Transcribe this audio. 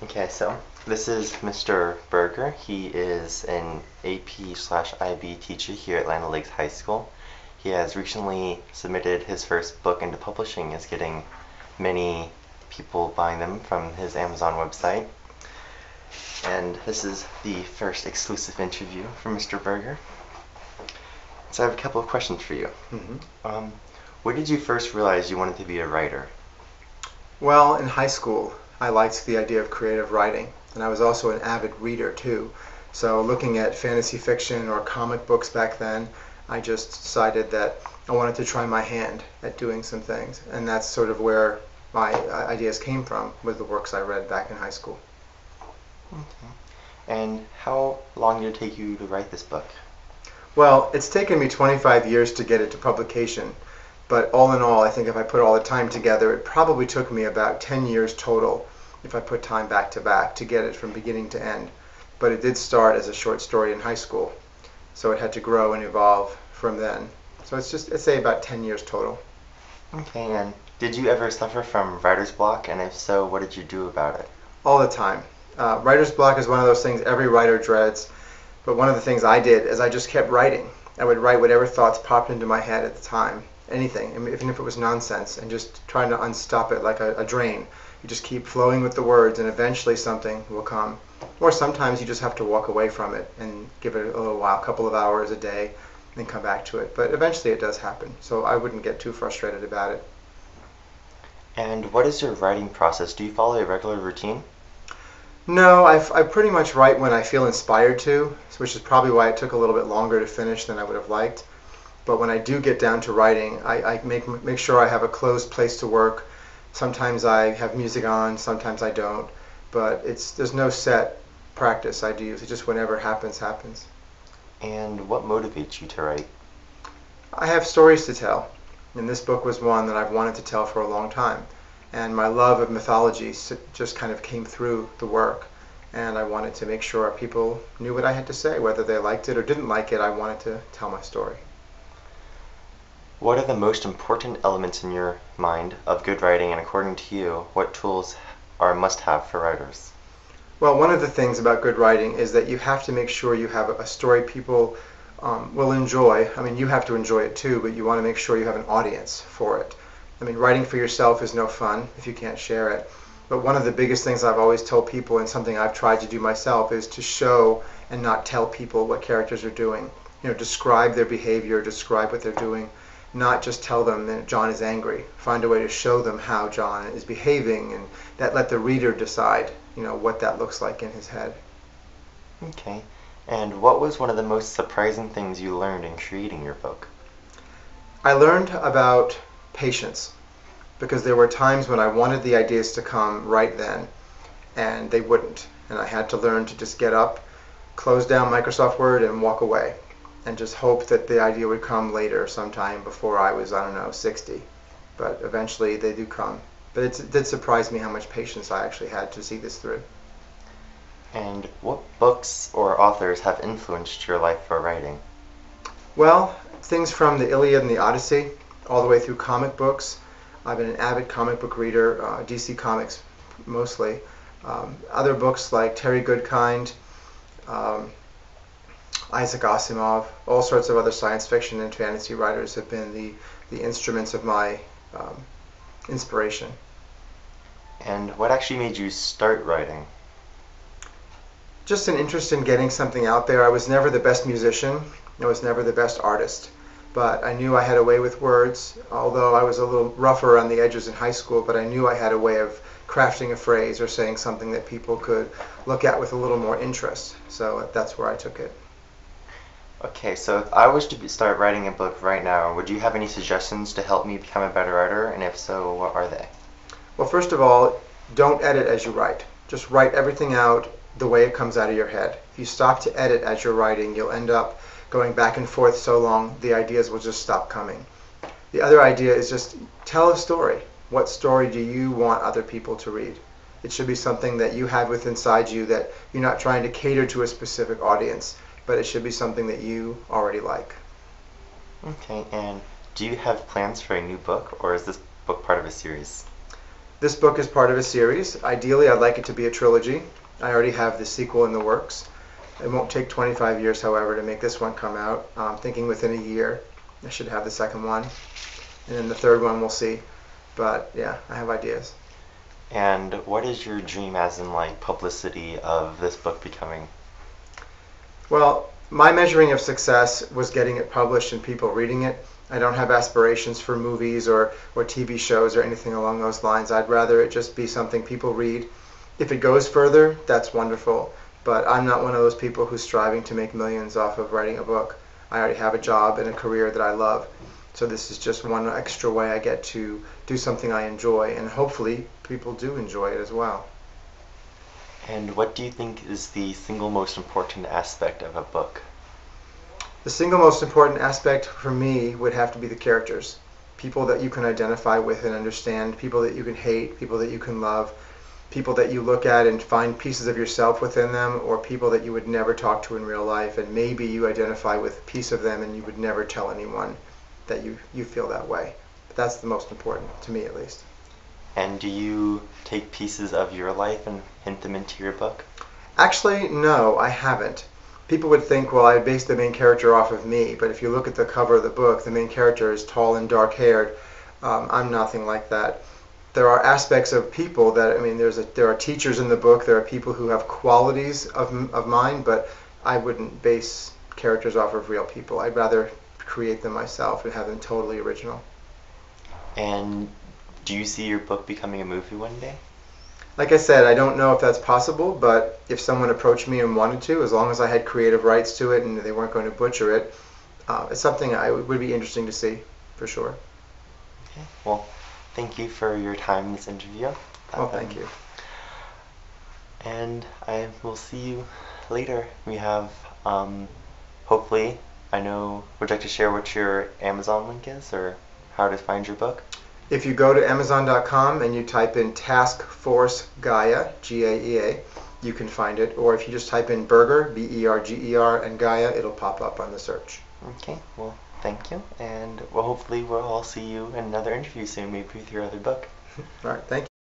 Okay, so this is Mr. Berger. He is an AP/IB teacher here at Land Lakes High School. He has recently submitted his first book into publishing, is getting many people buying them from his Amazon website. And this is the first exclusive interview for Mr. Berger. So I have a couple of questions for you. Um, when did you first realize you wanted to be a writer? Well, in high school, I liked the idea of creative writing, and I was also an avid reader too. So looking at fantasy fiction or comic books back then, I just decided that I wanted to try my hand at doing some things, and that's sort of where my ideas came from, with the works I read back in high school. Okay. And how long did it take you to write this book? Well, it's taken me 25 years to get it to publication, but all in all, I think if I put all the time together, it probably took me about 10 years total, if I put time back to get it from beginning to end. But it did start as a short story in high school, so it had to grow and evolve from then. So I'd say about 10 years total. Okay, and did you ever suffer from writer's block? And if so, what did you do about it? All the time. Writer's block is one of those things every writer dreads, but one of the things I did is I just kept writing. I would write whatever thoughts popped into my head at the time. Anything, even if it was nonsense, and just trying to unstop it like a drain. You just keep flowing with the words, and eventually something will come. Or sometimes you just have to walk away from it and give it a little while, a couple of hours a day, and come back to it. But eventually it does happen, so I wouldn't get too frustrated about it. And what is your writing process? Do you follow a regular routine? No, I pretty much write when I feel inspired to, which is probably why it took a little bit longer to finish than I would have liked. But when I do get down to writing, I make sure I have a closed place to work. Sometimes I have music on, sometimes I don't. But there's no set practice I do use. It's just whenever it happens, happens. And what motivates you to write? I have stories to tell, and this book was one that I've wanted to tell for a long time. And my love of mythology just kind of came through the work. And I wanted to make sure people knew what I had to say. Whether they liked it or didn't like it, I wanted to tell my story. What are the most important elements in your mind of good writing, and according to you, what tools are a must-have for writers? Well, one of the things about good writing is that you have to make sure you have a story people will enjoy. I mean, you have to enjoy it too, but you want to make sure you have an audience for it. I mean, writing for yourself is no fun if you can't share it. But one of the biggest things I've always told people, and something I've tried to do myself, is to show and not tell people what characters are doing. Describe their behavior, describe what they're doing, not just tell them that John is angry. Find a way to show them how John is behaving, and that let the reader decide, what that looks like in his head. Okay. And what was one of the most surprising things you learned in creating your book? I learned about patience, because there were times when I wanted the ideas to come right then, and they wouldn't. And I had to learn to just get up, close down Microsoft Word, and walk away, and just hope that the idea would come later sometime before I was, 60. But eventually they do come. But it did surprise me how much patience I actually had to see this through. And what books or authors have influenced your life for writing? Well, things from the Iliad and the Odyssey, all the way through comic books. I've been an avid comic book reader, DC Comics mostly. Other books like Terry Goodkind, Isaac Asimov, all sorts of other science fiction and fantasy writers have been the instruments of my inspiration. And what actually made you start writing? Just an interest in getting something out there. I was never the best musician. I was never the best artist. But I knew I had a way with words, although I was a little rougher on the edges in high school, but I knew I had a way of crafting a phrase or saying something that people could look at with a little more interest. So that's where I took it. Okay, so if I was to start writing a book right now, would you have any suggestions to help me become a better writer? And if so, what are they? Well, first of all, don't edit as you write. Just write everything out the way it comes out of your head. If you stop to edit as you're writing, you'll end up going back and forth so long, the ideas will just stop coming. The other idea is just tell a story. What story do you want other people to read? It should be something that you have within inside you, that you're not trying to cater to a specific audience, but it should be something that you already like. Okay, and do you have plans for a new book, or is this book part of a series? This book is part of a series. Ideally, I'd like it to be a trilogy. I already have the sequel in the works. It won't take 25 years, however, to make this one come out. I'm thinking within a year I should have the second one. And then the third one we'll see. But yeah, I have ideas. And what is your dream, as in like publicity, of this book becoming? Well, my measuring of success was getting it published and people reading it. I don't have aspirations for movies or TV shows or anything along those lines. I'd rather it just be something people read. If it goes further, that's wonderful. But I'm not one of those people who's striving to make millions off of writing a book. I already have a job and a career that I love. So this is just one extra way I get to do something I enjoy, and hopefully people do enjoy it as well. And what do you think is the single most important aspect of a book? The single most important aspect for me would have to be the characters. People that you can identify with and understand, people that you can hate, people that you can love, people that you look at and find pieces of yourself within them, or people that you would never talk to in real life, and maybe you identify with a piece of them and you would never tell anyone that you feel that way. But that's the most important, to me at least. And do you take pieces of your life and hint them into your book? Actually, no, I haven't. People would think, well, I based the main character off of me, but if you look at the cover of the book, the main character is tall and dark-haired. I'm nothing like that. There are aspects of people that, I mean, there are teachers in the book, there are people who have qualities of mine, but I wouldn't base characters off of real people. I'd rather create them myself and have them totally original. And do you see your book becoming a movie one day? Like I said, I don't know if that's possible, but if someone approached me and wanted to, as long as I had creative rights to it and they weren't going to butcher it, it's something I would be interesting to see, for sure. Okay. Well, thank you for your time in this interview. Well, thank you. And I will see you later. We have, hopefully, I know, would you like to share what your Amazon link is, or how to find your book? If you go to Amazon.com and you type in Task Force Gaea, G-A-E-A, you can find it. Or if you just type in Berger, B-E-R-G-E-R, and Gaea, it'll pop up on the search. Okay, well, thank you. And well, hopefully we'll all see you in another interview soon, maybe with your other book. All right, thank you.